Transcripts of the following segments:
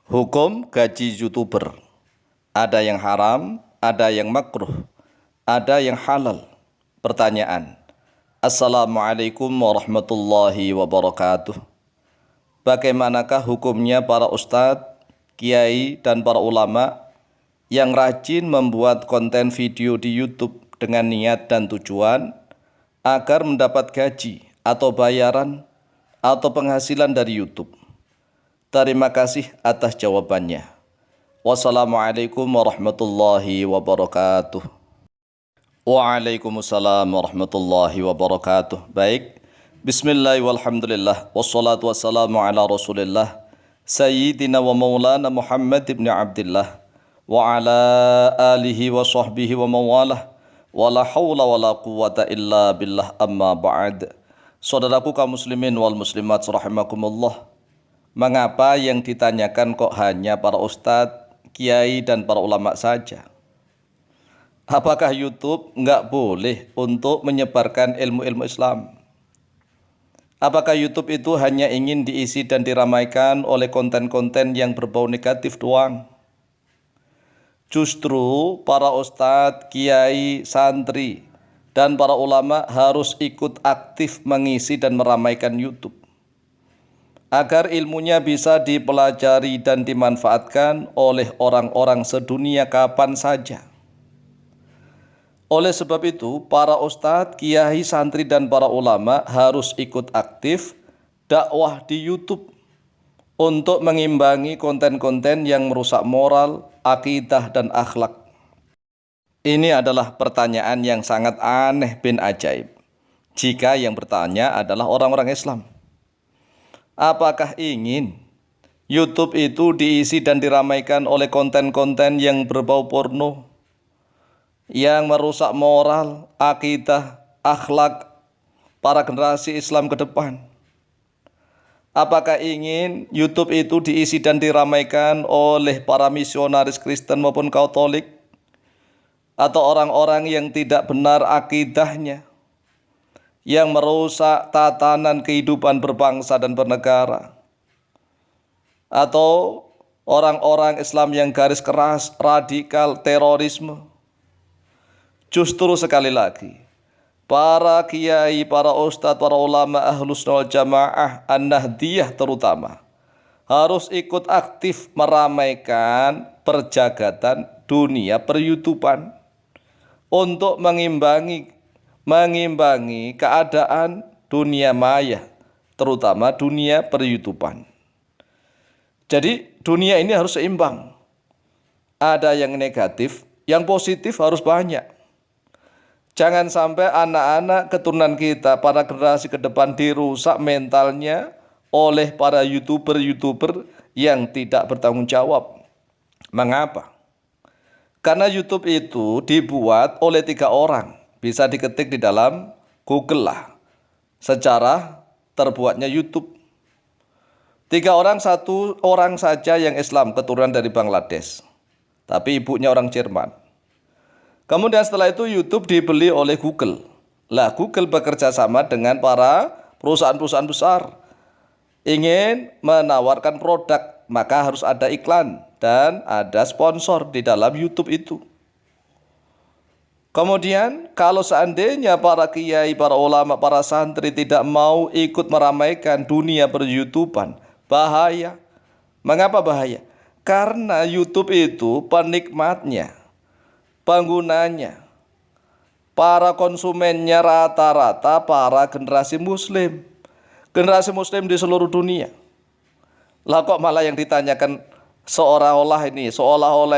Hukum gaji YouTuber. Ada yang haram, ada yang makruh, ada yang halal. Pertanyaan. Assalamualaikum warahmatullahi wabarakatuh. Bagaimanakah hukumnya para ustadz, kiai, dan para ulama yang rajin membuat konten video di YouTube dengan niat dan tujuan agar mendapat gaji atau bayaran atau penghasilan dari YouTube? Terima kasih atas jawabannya. Wassalamualaikum warahmatullahi wabarakatuh. Waalaikumsalam warahmatullahi wabarakatuh. Baik. Bismillah walhamdulillah. Wassalatu wassalamu ala rasulillah. Sayyidina wa maulana Muhammad ibn Abdillah. Wa ala alihi wa sahbihi wa mawalah. Wa la hawla wa la quwata illa billah amma ba'd. Saudaraku kaum muslimin wal muslimat rahimakumullah. Mengapa yang ditanyakan kok hanya para ustadz, kiai, dan para ulama saja? Apakah YouTube nggak boleh untuk menyebarkan ilmu-ilmu Islam? Apakah YouTube itu hanya ingin diisi dan diramaikan oleh konten-konten yang berbau negatif doang? Justru para ustadz, kiai, santri, dan para ulama harus ikut aktif mengisi dan meramaikan YouTube, agar ilmunya bisa dipelajari dan dimanfaatkan oleh orang-orang sedunia kapan saja. Oleh sebab itu, para ustadz, kiai, santri, dan para ulama harus ikut aktif dakwah di YouTube untuk mengimbangi konten-konten yang merusak moral, akidah, dan akhlak. Ini adalah pertanyaan yang sangat aneh bin ajaib jika yang bertanya adalah orang-orang Islam. Apakah ingin YouTube itu diisi dan diramaikan oleh konten-konten yang berbau porno, yang merusak moral, akidah, akhlak para generasi Islam ke depan? Apakah ingin YouTube itu diisi dan diramaikan oleh para misionaris Kristen maupun Katolik, atau orang-orang yang tidak benar akidahnya, yang merusak tatanan kehidupan berbangsa dan bernegara, atau orang-orang Islam yang garis keras, radikal, terorisme? Justru sekali lagi, para kiai, para ustadz, para ulama Ahlus Sunnah wal Jamaah, An-Nahdiyah terutama, harus ikut aktif meramaikan perjagatan dunia per-YouTuban untuk mengimbangi keadaan dunia maya, terutama dunia per-YouTuban. Jadi dunia ini harus seimbang. Ada yang negatif, yang positif harus banyak. Jangan sampai anak-anak keturunan kita, para generasi ke depan dirusak mentalnya oleh para YouTuber yang tidak bertanggung jawab. Mengapa? Karena YouTube itu dibuat oleh 3 orang. Bisa diketik di dalam Google lah. Secara terbuatnya YouTube. 3 orang, 1 orang saja yang Islam, keturunan dari Bangladesh. Tapi ibunya orang Jerman. Kemudian setelah itu YouTube dibeli oleh Google. Lah Google bekerja sama dengan para perusahaan-perusahaan besar. Ingin menawarkan produk, maka harus ada iklan dan ada sponsor di dalam YouTube itu. Kemudian kalau seandainya para kiai, para ulama, para santri tidak mau ikut meramaikan dunia per-YouTuban, bahaya. Mengapa bahaya? Karena YouTube itu penikmatnya, penggunanya, para konsumennya rata-rata para generasi muslim. Generasi muslim di seluruh dunia. Lah kok malah yang ditanyakan seolah-olah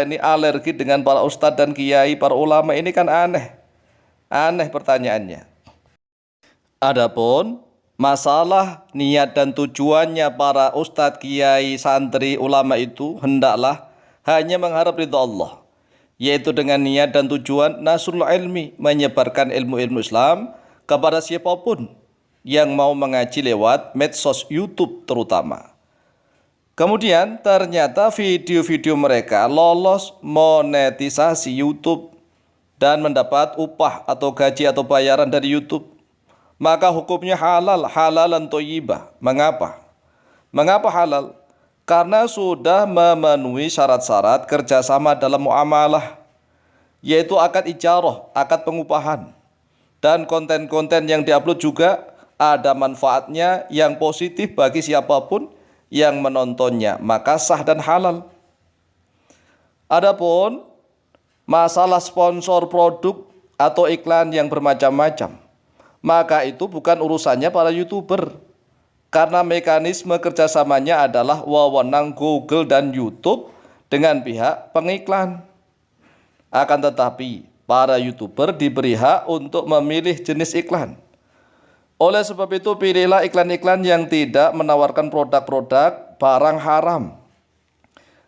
ini alergi dengan para ustadz dan kiai, para ulama, ini kan aneh. Aneh pertanyaannya. Adapun masalah niat dan tujuannya para ustadz, kiai, santri, ulama itu hendaklah hanya mengharap ridha Allah, yaitu dengan niat dan tujuan nasrul ilmi, menyebarkan ilmu-ilmu Islam kepada siapapun yang mau mengaji lewat medsos YouTube terutama. Kemudian ternyata video-video mereka lolos monetisasi YouTube dan mendapat upah atau gaji atau bayaran dari YouTube. Maka hukumnya halal, halalan thayyibah. Mengapa? Mengapa halal? karena sudah memenuhi syarat-syarat kerjasama dalam muamalah, yaitu akad ijarah, akad pengupahan. Dan konten-konten yang diupload juga ada manfaatnya yang positif bagi siapapun yang menontonnya, maka sah dan halal. Adapun masalah sponsor produk atau iklan yang bermacam-macam, maka itu bukan urusannya para YouTuber, karena mekanisme kerjasamanya adalah wewenang Google dan YouTube dengan pihak pengiklan. Akan tetapi para YouTuber diberi hak untuk memilih jenis iklan. Oleh sebab itu, pilihlah iklan-iklan yang tidak menawarkan produk-produk barang haram.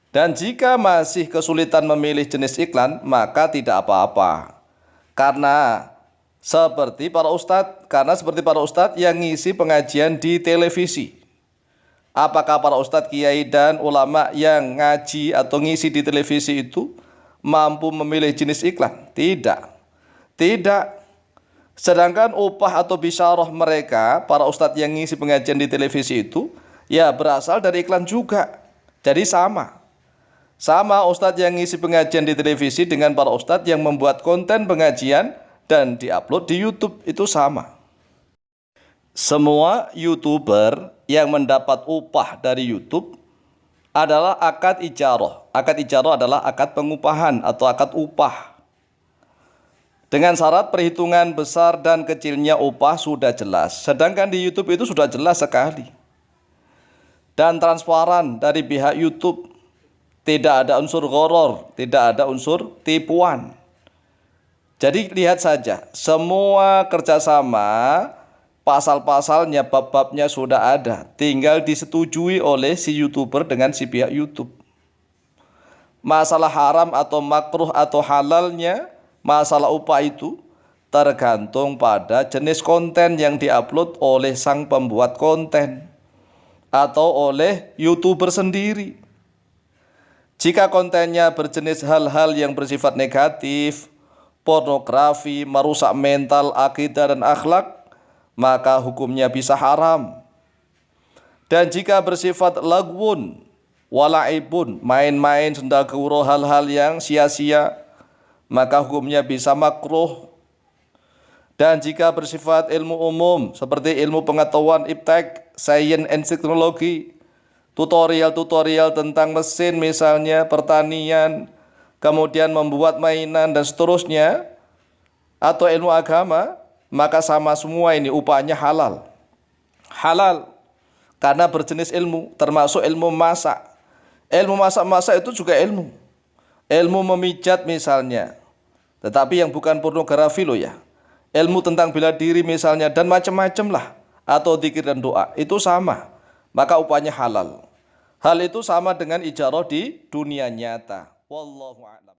Dan jika masih kesulitan memilih jenis iklan, maka tidak apa-apa. Karena seperti para ustadz yang ngisi pengajian di televisi. Apakah para ustadz, kiai, dan ulama yang ngaji atau ngisi di televisi itu mampu memilih jenis iklan? Tidak. Tidak. Sedangkan upah atau bisyarah mereka, para ustadz yang ngisi pengajian di televisi itu, ya berasal dari iklan juga. Jadi sama. Sama ustadz yang ngisi pengajian di televisi dengan para ustadz yang membuat konten pengajian dan diupload di YouTube itu sama. Semua YouTuber yang mendapat upah dari YouTube adalah akad ijarah. Akad ijarah adalah akad pengupahan atau akad upah. Dengan syarat perhitungan besar dan kecilnya upah sudah jelas. Sedangkan di YouTube itu sudah jelas sekali. Dan transparan dari pihak YouTube. Tidak ada unsur gharar, tidak ada unsur tipuan. Jadi lihat saja, semua kerjasama, pasal-pasalnya, bab-babnya sudah ada. Tinggal disetujui oleh si YouTuber dengan si pihak YouTube. Masalah haram atau makruh atau halalnya, masalah upah itu tergantung pada jenis konten yang diupload oleh sang pembuat konten atau oleh YouTuber sendiri. Jika kontennya berjenis hal-hal yang bersifat negatif, pornografi, merusak mental, akidah, dan akhlak, maka hukumnya bisa haram. Dan jika bersifat lagwun, walaibun, main-main, sendaguro, hal-hal yang sia-sia, maka hukumnya bisa makruh. Dan jika bersifat ilmu umum seperti ilmu pengetahuan iptek, sains and teknologi, tutorial-tutorial tentang mesin misalnya, pertanian, kemudian membuat mainan dan seterusnya, atau ilmu agama, maka sama semua ini upahnya halal. Halal karena berjenis ilmu, termasuk ilmu masak. Ilmu masak-masak itu juga ilmu. Ilmu memijat misalnya, tetapi yang bukan pornografi loh ya. Ilmu tentang bela diri misalnya, dan macam-macam lah. Atau zikir dan doa, itu sama. Maka upahnya halal. Hal itu sama dengan ijarah di dunia nyata. Wallahu a'lam.